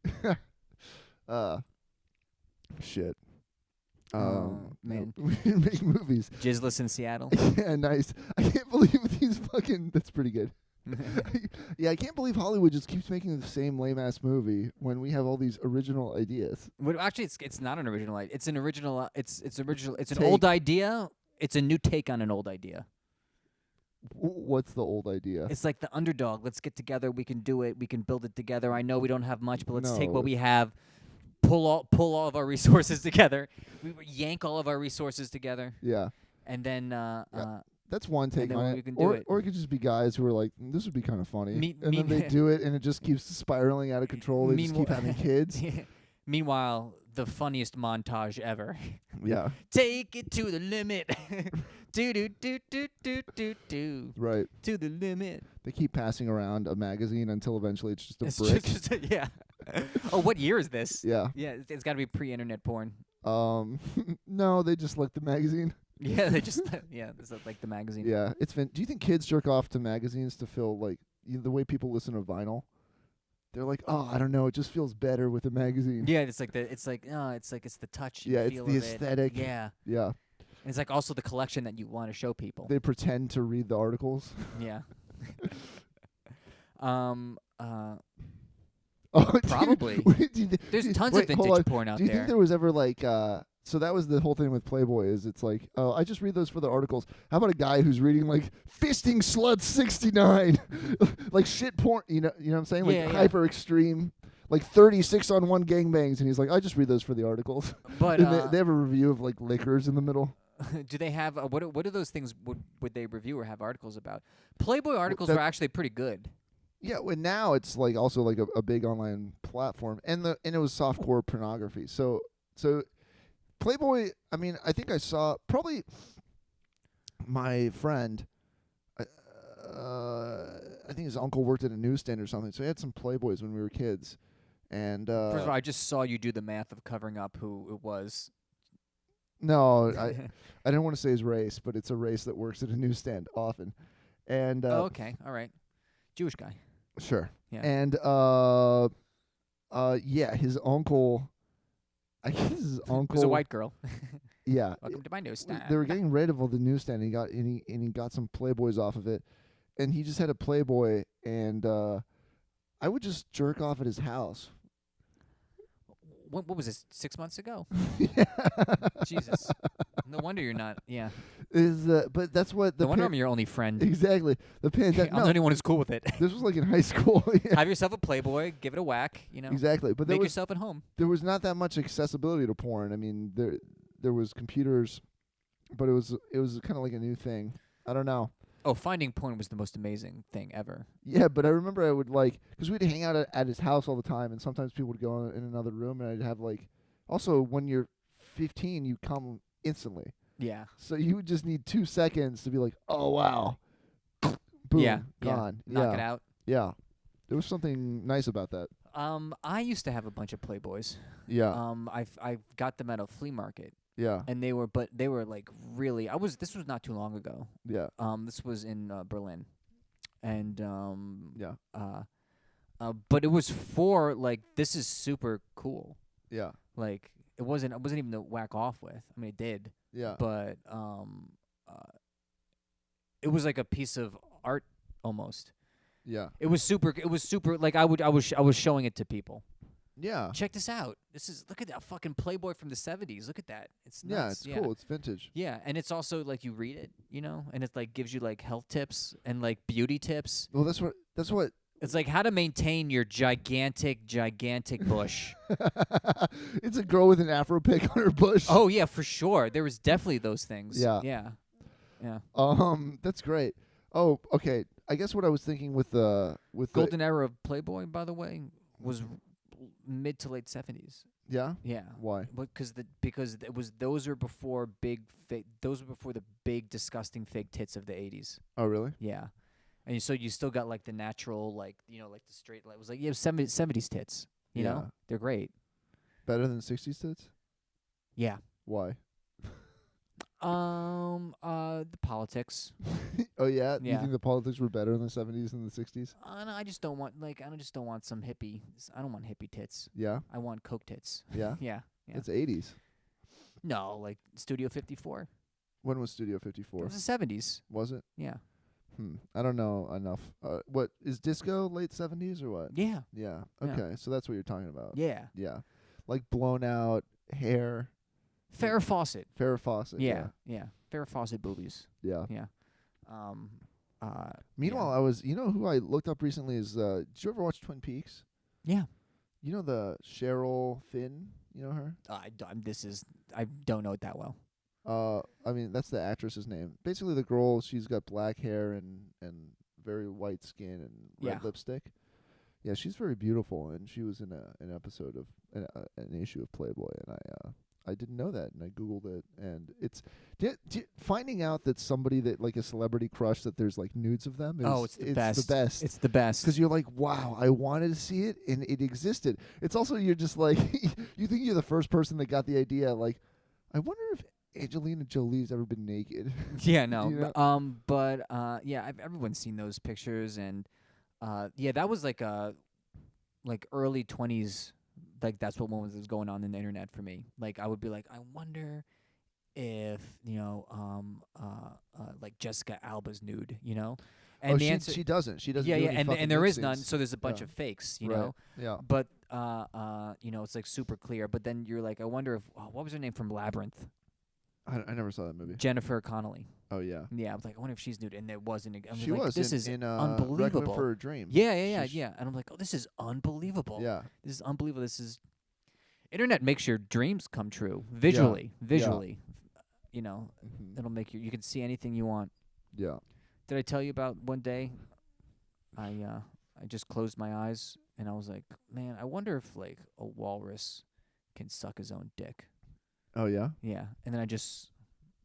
Shit. Man. We make movies. Jizzless in Seattle. Yeah, nice. I can't believe these fucking. That's pretty good. Yeah, I can't believe Hollywood just keeps making the same lame ass movie when we have all these original ideas. Well, actually, it's not an original idea. It's an original. It's original. It's an Take. old idea. It's a new take on an old idea. What's the old idea? It's like the underdog. Let's get together. We can do it. We can build it together. I know we don't have much, but let's take what we have. Pull all of our resources together. We yank all of our resources together. Yeah. And then that's one take then on we it. can do it. Or it could just be guys who are like, this would be kind of funny. And then me- they do it, and it just keeps spiraling out of control. They just keep having kids. Meanwhile, the funniest montage ever. Yeah. Take it to the limit. do do do do do do do. Right. To the limit. They keep passing around a magazine until eventually it's just a It's brick. just yeah. Oh, what year is this? Yeah. Yeah, it's got to be pre-internet porn. No, they just like the magazine. Yeah, they just it's like the magazine. Yeah, it's do you think kids jerk off to magazines to feel like the way people listen to vinyl? They're like, oh, I don't know, it just feels better with a magazine. Yeah, it's like it's the touch. And Yeah, it's feel the of aesthetic. It. Yeah, Yeah. and it's like also the collection that you want to show people. They pretend to read the articles. Yeah. Oh, Probably. There's tons of vintage porn out there. Do you there. think there was ever like so that was the whole thing with Playboy is it's like, oh, I just read those for the articles. How about a guy who's reading like Fisting Sluts 69? Like shit porn, you know what I'm saying? Like hyper extreme, like 36-on-1 gangbangs, and he's like, I just read those for the articles. But and they have a review of like liquors in the middle. Do they have what are those things would they review or have articles about? Playboy articles were actually pretty good. Yeah, well, now it's like also like a big online platform, and it was softcore pornography. So Playboy. I mean, I think I saw probably my friend. I think his uncle worked at a newsstand or something, so he had some Playboys when we were kids. And first of all, I just saw you do the math of covering up who it was. No, I didn't want to say his race, but it's a race that works at a newsstand often. And okay, all right, Jewish guy. Sure. Yeah. And yeah, his uncle. I guess his uncle was a white girl. Yeah. Welcome to my newsstand. They were getting rid of all the newsstand. And he got some Playboys off of it, and he just had a Playboy. And I would just jerk off at his house. What was this? 6 months ago? Yeah. Jesus. No wonder you're not. Yeah. But that's what the. No wonder I'm your only friend. Exactly. The pandemic. I'm the only one who's cool with it. This was like in high school. Yeah. Have yourself a Playboy. Give it a whack. You know. Exactly. But make yourself at home. There was not that much accessibility to porn. I memean, there was computers, but it was kind of like a new thing. I don't know. Oh, finding porn was the most amazing thing ever. Yeah, but I remember I would because we'd hang out at his house all the time, and sometimes people would go in another room, and I'd have also when you're 15, you come instantly. Yeah. So you would just need 2 seconds to be like, oh wow, boom, yeah, gone. Yeah. Knock it out. Yeah, there was something nice about that. I used to have a bunch of Playboys. Yeah. I got them at a flea market. Yeah. And they were like really. This was not too long ago. Yeah. This was in Berlin, and yeah. But it was for like this is super cool. Yeah. Like I wasn't even to whack off with. I mean, it did. Yeah. But it was like a piece of art almost. Yeah. It was super. Like I was showing it to people. Yeah. Check this out. Look at that fucking Playboy from the 70s. Look at that. It's nuts. Yeah, it's cool. It's vintage. Yeah, and it's also like you read it, and it like gives you like health tips and like beauty tips. Well, that's what It's like how to maintain your gigantic bush. It's a girl with an afro pick on her bush. Oh yeah, for sure. There was definitely those things. Yeah. Yeah. That's great. Oh, okay. I guess what I was thinking with golden era of Playboy, by the way, was mid to late 70s. Yeah. Yeah. Why? Because those were before those were before the big disgusting fake tits of the 80s. Oh, really? Yeah. And so you still got like the natural, like, like the straight, like, it was like, 70s tits, you Yeah. know? They're great. Better than 60s tits? Yeah. Why? The politics. Oh, yeah? Yeah. You think the politics were better in the 70s than the 60s? No, I just don't want, some hippie. I don't want hippie tits. Yeah? I want Coke tits. Yeah? Yeah. Yeah. It's 80s. No, like Studio 54. When was Studio It 54? was the 70s. Was it? Yeah. I don't know enough. What is disco late 70s or what? Yeah. Yeah. Yeah. Okay. So that's what you're talking about. Yeah. Yeah. Like blown out hair. Farrah Fawcett. Farrah Fawcett. Yeah. Yeah. Farrah Fawcett boobies. Yeah. Yeah. Meanwhile, I was, who I looked up recently is, did you ever watch Twin Peaks? Yeah. You know the Cheryl Finn? You know her? I don't know it that well. I mean, that's the actress's name. Basically, the girl, she's got black hair and very white skin and red lipstick. Yeah, she's very beautiful, and she was in an episode of an issue of Playboy, and I didn't know that, and I Googled it, and it's finding out that somebody that like a celebrity crush that there's like nudes of them. It's the best. The best. It's the best. Because you're like, wow, I wanted to see it, and it existed. It's also you're just like, you think you're the first person that got the idea. Like, I wonder if Angelina Jolie's ever been naked. Yeah, no. You know? But everyone's seen those pictures, and that was like early 20s. Like that's what was going on in the internet for me. Like I would be like, I wonder if like Jessica Alba's nude, And the answer, she doesn't. She doesn't. Yeah, do yeah, any and there nude is none. scenes. So there's a bunch Yeah. of fakes, Right. know. Yeah. But it's like super clear. But then you're like, I wonder if what was her name from Labyrinth? I never saw that movie. Jennifer Connelly. Oh yeah. Yeah, I was like, I wonder if she's nude, and it wasn't. She like, was. This in, is in unbelievable. Requiem for a Dream. Yeah. And I'm like, oh, this is unbelievable. Yeah. This is unbelievable. This is internet makes your dreams come true visually. Mhm. It'll make you can see anything you want. Yeah. Did I tell you about one day I just closed my eyes and I was like, man, I wonder if like a walrus can suck his own dick. Oh yeah. Yeah. And then I just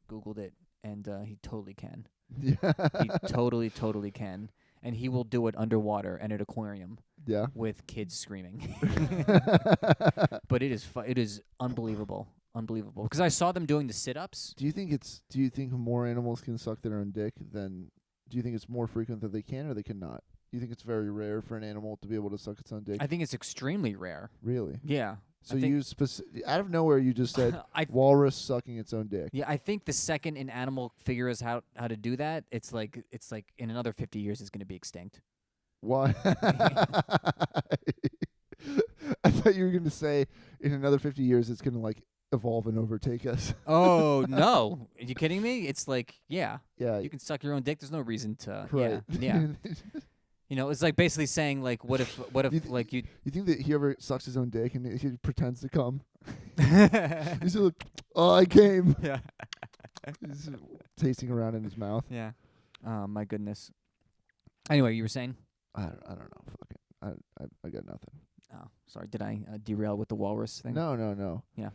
Googled it and he totally can. Yeah. He totally can. And he will do it underwater and at aquarium. Yeah. With kids screaming. But it is unbelievable. Unbelievable. Because I saw them doing the sit-ups. Do you think more animals can suck their own dick than do you think it's more frequent that they can or they cannot? Do you think it's very rare for an animal to be able to suck its own dick? I think it's extremely rare. Really? Yeah. So you out of nowhere you just said walrus sucking its own dick. Yeah, I think the second an animal figures out how to do that, it's like in another 50 years it's going to be extinct. Why? I thought you were going to say in another 50 years it's going to like evolve and overtake us. Oh, no. Are you kidding me? It's like, yeah. Yeah. You can suck your own dick. There's no reason to. Right. Yeah. It's like basically saying like what if like you You think that he ever sucks his own dick and he pretends to come? He's like, oh, I came. Yeah. He's tasting around in his mouth. Yeah. Oh, my goodness. Anyway, you were saying? I don't know. Fuck it. I got nothing. Oh, sorry. Did I derail with the walrus thing? No. Yeah.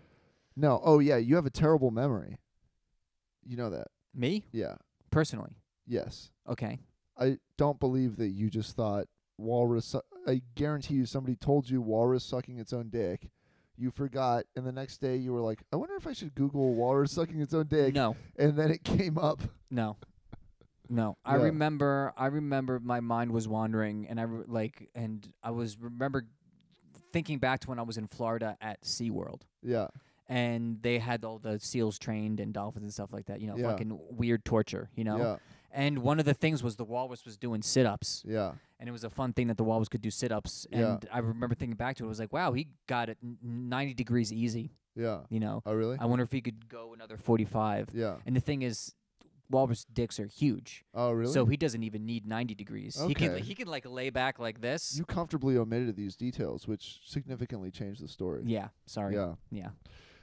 No. Oh, yeah. You have a terrible memory. You know that. Me? Yeah. Personally? Yes. Okay. I don't believe that you just thought walrus. I guarantee you somebody told you walrus sucking its own dick. You forgot, and the next day you were like, I wonder if I should Google walrus sucking its own dick. No. And then it came up. No. I remember my mind was wandering, and I was remember thinking back to when I was in Florida at SeaWorld. Yeah. And they had all the seals trained and dolphins and stuff like that, Yeah. fucking weird torture, Yeah. And one of the things was the walrus was doing sit-ups. Yeah. And it was a fun thing that the walrus could do sit-ups. Yeah. And I remember thinking back to it. I was like, wow, he got it 90 degrees easy, Yeah. Oh, really? I wonder if he could go another 45. Yeah. And the thing is, walrus dicks are huge. Oh, really? So he doesn't even need 90 degrees. Okay. He can like lay back like this. You comfortably omitted these details, which significantly changed the story. Yeah, sorry. Yeah.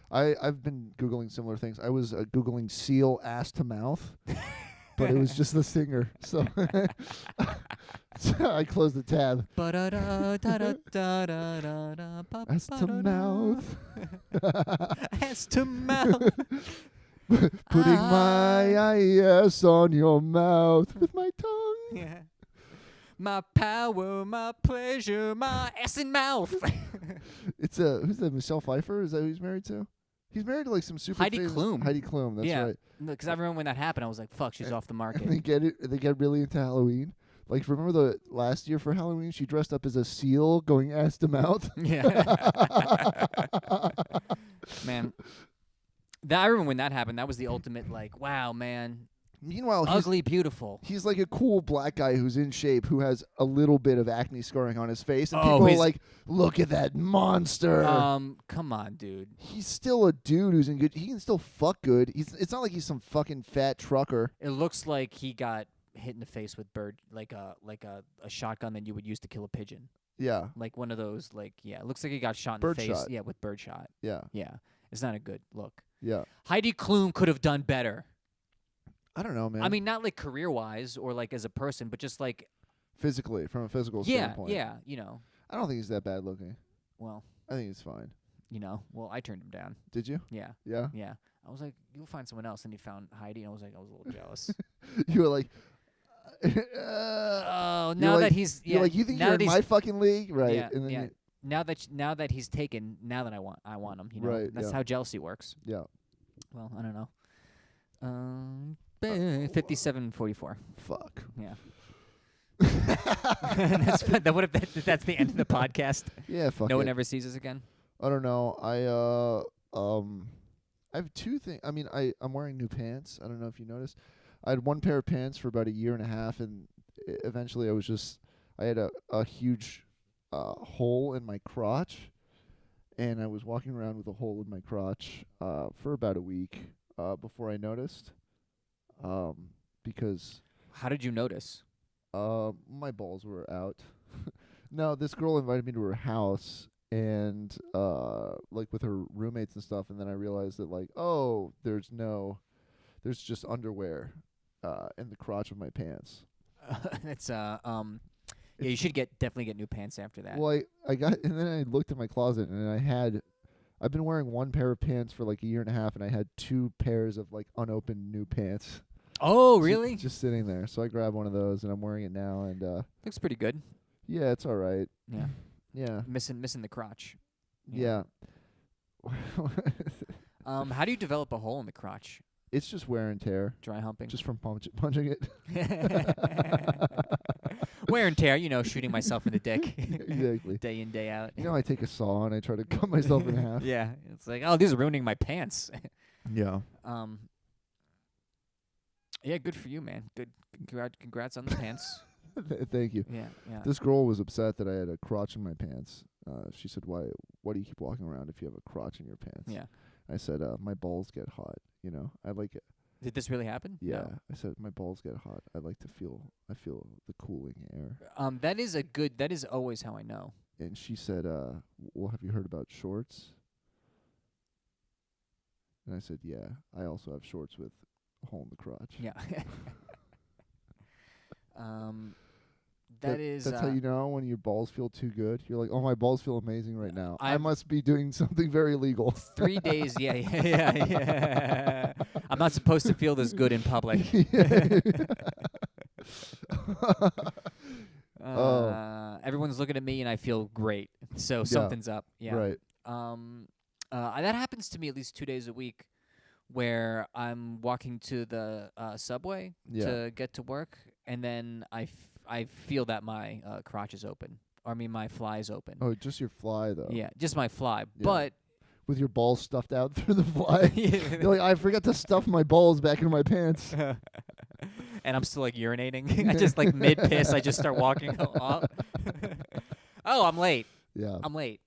I've been Googling similar things. I was Googling seal ass to mouth, but it was just the singer. So I closed the tab. As to mouth. As to mouth. Putting my IS on your mouth with my tongue. Yeah. My power, my pleasure, my ass and mouth. It's who's that? Michelle Pfeiffer? Is that who he's married to? He's married to like some super Heidi famous Klum. Heidi Klum. That's right. Because I remember when that happened, I was like, "Fuck, she's off the market." And they get really into Halloween. Like, remember the last year for Halloween, she dressed up as a seal going ass to mouth. Yeah. Man, I remember when that happened. That was the ultimate, like, wow, man. Meanwhile, Ugly, beautiful. He's like a cool black guy who's in shape, who has a little bit of acne scarring on his face, and Oh, people are like, "Look at that monster." Come on, dude. He's still a dude who's in good. He can still fuck good. It's not like he's some fucking fat trucker. It looks like he got hit in the face with like a shotgun that you would use to kill a pigeon. Yeah. Like one of those, like, yeah. It looks like he got shot in Bird the face. shot. Yeah, with birdshot. Yeah. Yeah. It's not a good look. Yeah. Heidi Klum could have done better. I don't know, man. I mean, not like career-wise or like as a person, but just like physically, from a physical yeah, standpoint. yeah, you know. I don't think he's that bad looking. Well, I think he's fine. you know. Well, I turned him down. Did you? Yeah, Yeah. yeah. I was like, you'll find someone else, and he found Heidi, and I was a little jealous. You were like, Oh, now that he's you're like, you think now you're that in he's- my fucking league, right? Yeah, And then yeah. Now that he's taken, now that I want him. You know, Right, that's yeah. how jealousy works. yeah. Well, I don't know. 57-44. Fuck. Yeah. That's the end of the podcast. Yeah. Fuck. No it. one ever sees us again. I don't know. I have two things. I mean, I'm wearing new pants. I don't know if you noticed. I had one pair of pants for about a year and a half, and eventually I had a huge hole in my crotch, and I was walking around with a hole in my crotch for about a week before I noticed. Because How did you notice? my balls were out. No, this girl invited me to her house, and like with her roommates and stuff, and then I realized that like, oh, there's just underwear in the crotch of my pants. It's yeah, you should definitely get new pants after that. Well, I got, and then I looked in my closet, and I've been wearing one pair of pants for like a year and a half, and I had two pairs of like unopened new pants. Oh, really? Just sitting there. So I grabbed one of those, and I'm wearing it now, and Looks pretty good. yeah, it's all right. Yeah. Yeah. Missing the crotch. Yeah. How do you develop a hole in the crotch? It's just wear and tear, Dry humping. just from punching it. Wear and tear, shooting myself in the dick. Exactly. Day in, day out. I take a saw and I try to cut myself in half. Yeah. It's like, oh, these are ruining my pants. Yeah. Yeah, good for you, man. Good. Congrats on the pants. Thank you. Yeah, yeah. This girl was upset that I had a crotch in my pants. She said, why do you keep walking around if you have a crotch in your pants? Yeah. I said, my balls get hot. I like it. Did this really happen? Yeah. No. I said, my balls get hot. I feel the cooling air. That is always how I know. And she said, well, have you heard about shorts? And I said, yeah, I also have shorts with a hole in the crotch. Yeah. That's how you know when your balls feel too good. You're like, oh, my balls feel amazing right now. I I'm- must be doing something very legal. 3 days. Yeah. I'm not supposed to feel this good in public. Everyone's looking at me and I feel great. So something's up. Yeah. Right. That happens to me at least 2 days a week, where I'm walking to the subway to get to work, and then I feel that my crotch is open. Or I mean, my fly is open. Oh, just your fly though. Yeah, just my fly. Yeah. But With your balls stuffed out through the fly. Yeah. You're like, I forgot to stuff my balls back into my pants. And I'm still like urinating. I just like mid piss, I just start walking off. Oh, I'm late. Yeah. I'm late.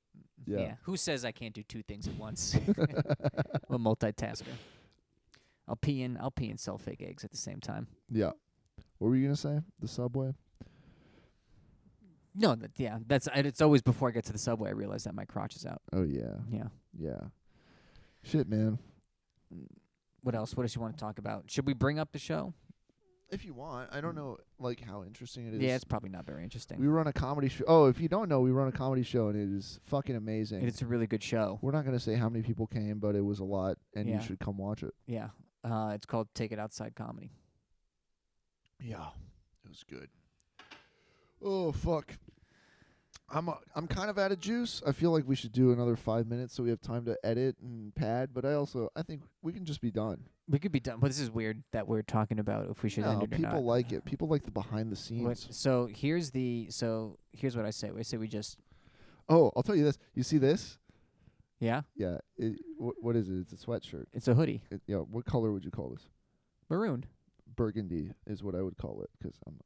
Yeah. Who says I can't do two things at once? I'm a multitasker. I'll pee and sell fake eggs at the same time. Yeah. What were you gonna say? The subway? No, it's always before I get to the subway I realize that my crotch is out. Oh yeah. Yeah. Yeah. Shit, man. What else? What else you want to talk about? Should we bring up the show? If you want, I don't know like how interesting it is. Yeah, it's probably not very interesting. We run a comedy show. Oh, if you don't know, we run a comedy show, and it is fucking amazing. It's a really good show. We're not gonna say how many people came, but it was a lot, and Yeah. you should come watch it. Yeah. It's called Take It Outside Comedy. Yeah, it was good. Oh fuck. I'm kind of out of juice. I feel like we should do another 5 minutes so we have time to edit and pad. But I think we can just be done. We could be done, but this is weird that we're talking about if we should end No, it or people not. like it. People like the behind the scenes. So here's what I say. I say we just Oh, I'll tell you this. You see this? yeah. Yeah. What is it? It's a sweatshirt. It's a hoodie, Yeah. What color would you call this? maroon. Burgundy is what I would call it because I'm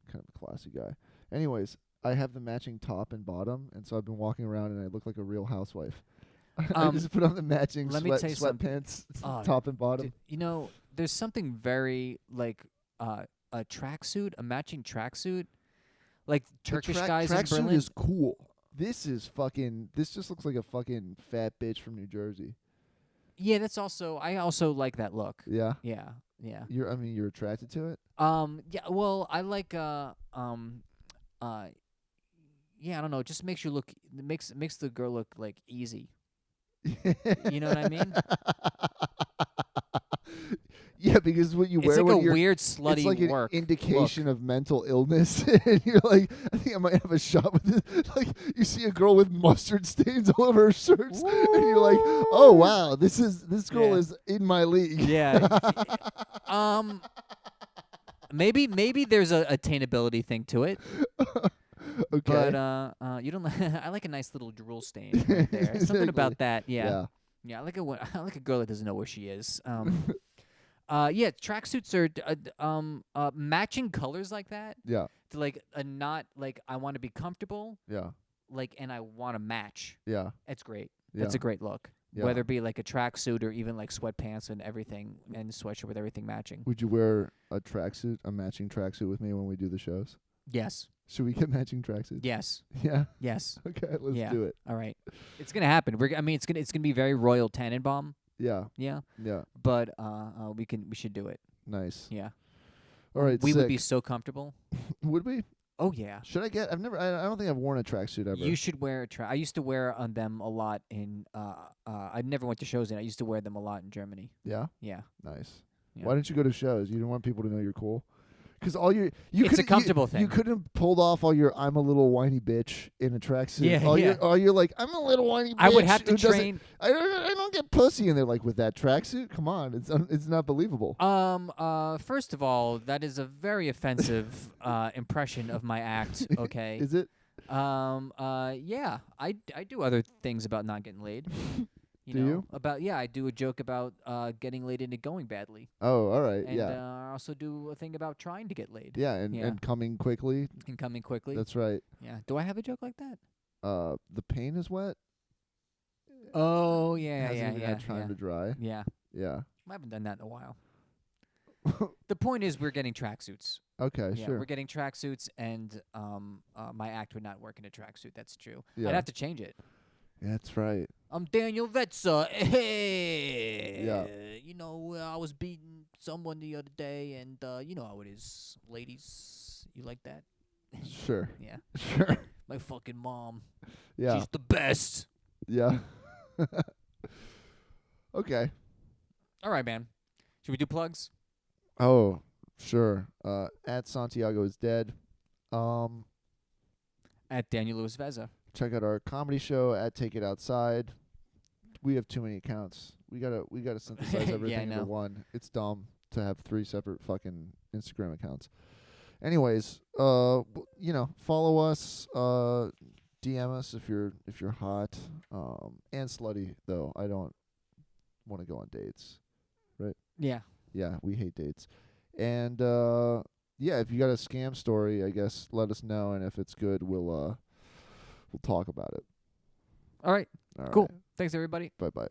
kind of a classy guy. Anyways, I have the matching top and bottom, and so I've been walking around and I look like a real housewife. I just put on the matching let me tell you sweatpants, Oh, top and bottom. There's something very like a tracksuit, a matching tracksuit, like Turkish guys in tracksuit Berlin. is cool. This just looks like a fucking fat bitch from New Jersey. Yeah, I also like that look. Yeah. Yeah, yeah. You're attracted to it? Yeah, well, I like yeah, I don't know, it just makes the girl look like easy. You know what I mean? Yeah, because what you It's wear like when a you're weird slutty it's like an work indication look. of mental illness. And you're like, I think I might have a shot with this. Like, you see a girl with mustard stains all over her shirts, and you're like, oh wow, this girl Yeah. is in my league. Yeah. Maybe there's a attainability thing to it, Okay. but you don't. I like a nice little drool stain right there. Something about Exactly. that. Yeah. Yeah. I like a girl that doesn't know where she is. Yeah. Tracksuits are matching colors like that. Yeah. To like a not like I want to be comfortable. Yeah. Like and I want to match. Yeah. It's great. Yeah. That's a great look. Yeah. Whether it be like a tracksuit or even like sweatpants and everything and sweatshirt with everything matching. Would you wear a matching tracksuit with me when we do the shows? Yes. Should we get matching tracksuits? Yes. Yeah. Yes. Okay, let's Yeah. do it. All right. It's gonna happen. It's gonna be very Royal Tannenbaum. Yeah. Yeah. Yeah. But we should do it. Nice. Yeah. All right. We sick. would be so comfortable. Would we? Oh yeah. Should I get? I don't think I've worn a tracksuit ever. You should wear I used to wear on them a lot in I never went to shows in. I used to wear them a lot in Germany. Yeah. Yeah. Nice. Yeah. Why didn't you go to shows? You didn't want people to know you're cool. Because It's a comfortable thing. You couldn't have pulled off all your "I'm a little whiny bitch" in a tracksuit. Yeah, all yeah. You're like, "I'm a little whiny bitch." I would have to who doesn't- train. I don't get pussy, and they're like, "With that tracksuit, come on, it's not believable." First of all, that is a very offensive impression of my act. Okay. Is it? Yeah, I do other things about not getting laid. Do you? I do a joke about getting laid and it going badly, Oh, all right. and Yeah. I also do a thing about trying to get laid Yeah, and coming quickly. and coming quickly. That's right. Yeah. Do I have a joke like that? The paint is wet. Oh yeah, Hasn't yeah, even yeah, had time yeah. to dry. Yeah. Yeah. I haven't done that in a while. The point is, we're getting tracksuits. Okay. Yeah, Sure. we're getting tracksuits, and my act would not work in a tracksuit. That's true. Yeah. I'd have to change it. Yeah, that's right. I'm Daniel Vetza. Hey, Yeah. I was beating someone the other day, and you know how it is, ladies. You like that? Sure. Yeah. Sure. My fucking mom. Yeah. She's the best. Yeah. Okay. All right, man. Should we do plugs? Oh, sure. At Santiago is dead. At Daniel Lewis Veza. Check out our comedy show at Take It Outside. We have too many accounts. We gotta synthesize Yeah, I everything into know. one. It's dumb to have 3 separate fucking Instagram accounts. Anyways, follow us. DM us if you're hot. And slutty though. I don't want to go on dates. Yeah. Yeah, we hate dates. And if you got a scam story, I guess let us know, and if it's good, we'll talk about it. All right. All Cool. right. Thanks, everybody. Bye bye.